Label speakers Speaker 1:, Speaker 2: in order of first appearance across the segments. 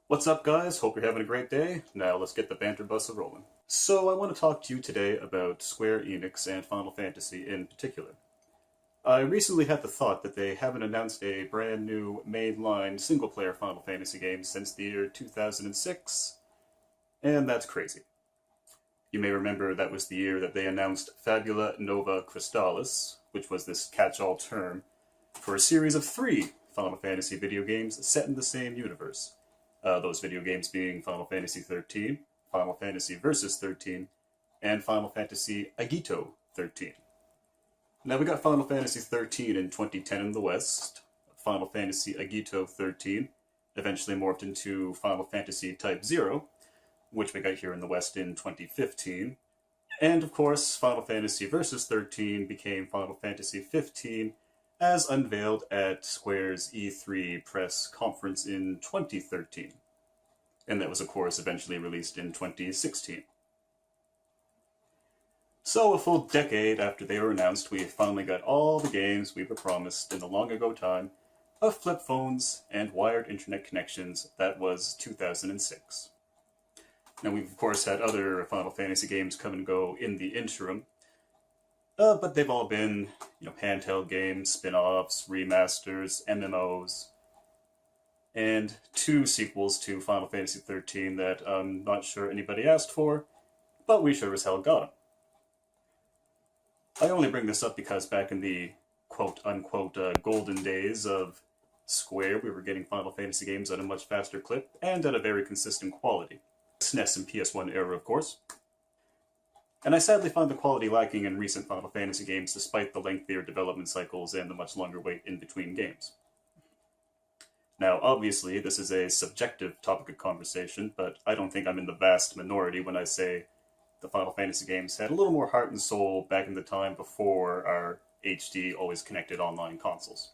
Speaker 1: What's up, guys? Hope you're having a great day. Now let's get the banter bus rolling. So I want to talk to you today about Square-Enix and Final Fantasy in particular. I recently had the thought that they haven't announced a brand new mainline single-player Final Fantasy game since the year 2006, and that's crazy. You may remember that was the year that they announced Fabula Nova Crystallis, which was this catch-all term for a series of 3 Final Fantasy video games set in the same universe. Those video games being Final Fantasy XIII, Final Fantasy Versus 13, and Final Fantasy Agito 13. Now we got Final Fantasy XIII in 2010 in the West, Final Fantasy Agito 13 eventually morphed into Final Fantasy Type 0, which we got here in the West in 2015, and of course Final Fantasy Versus 13 became Final Fantasy 15 as unveiled at Square's E3 press conference in 2013. And that was, of course, eventually released in 2016. So, a full decade after they were announced, we finally got all the games we were promised in the long ago time of flip phones and wired internet connections. That was 2006. Now, we've, of course, had other Final Fantasy games come and go in the interim, but they've all been, handheld games, spin-offs, remasters, MMOs, and 2 sequels to Final Fantasy XIII that I'm not sure anybody asked for, but we sure as hell got them. I only bring this up because back in the quote-unquote golden days of Square, we were getting Final Fantasy games at a much faster clip and at a very consistent quality. SNES and PS1 era, of course. And I sadly find the quality lacking in recent Final Fantasy games despite the lengthier development cycles and the much longer wait in between games. Now, obviously, this is a subjective topic of conversation, but I don't think I'm in the vast minority when I say the Final Fantasy games had a little more heart and soul back in the time before our HD always connected online consoles.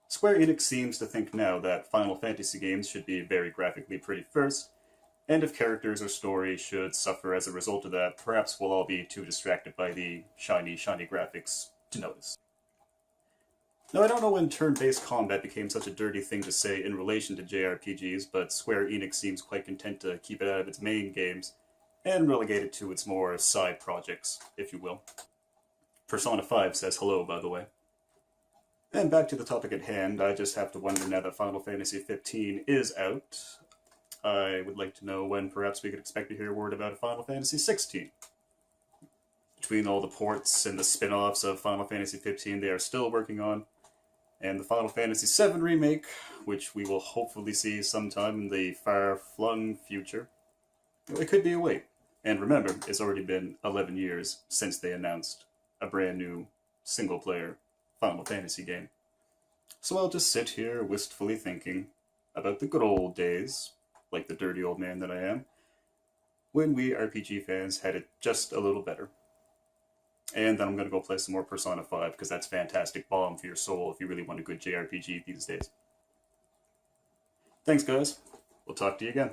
Speaker 1: Square Enix seems to think now that Final Fantasy games should be very graphically pretty first, and if characters or story should suffer as a result of that, perhaps we'll all be too distracted by the shiny graphics to notice. Now, I don't know when turn-based combat became such a dirty thing to say in relation to JRPGs, but Square Enix seems quite content to keep it out of its main games and relegate it to its more side projects, if you will. Persona 5 says hello, by the way. And back to the topic at hand, I just have to wonder now that Final Fantasy 15 is out, I would like to know when perhaps we could expect to hear word about Final Fantasy 16. Between all the ports and the spin-offs of Final Fantasy 15 they are still working on, and the Final Fantasy 7 remake, which we will hopefully see sometime in the far-flung future, it could be a wait. And remember, it's already been 11 years since they announced a brand new single-player Final Fantasy game. So I'll just sit here wistfully thinking about the good old days, like the dirty old man that I am, when we RPG fans had it just a little better. And then I'm going to go play some more Persona 5, because that's fantastic balm for your soul if you really want a good JRPG these days. Thanks, guys. We'll talk to you again.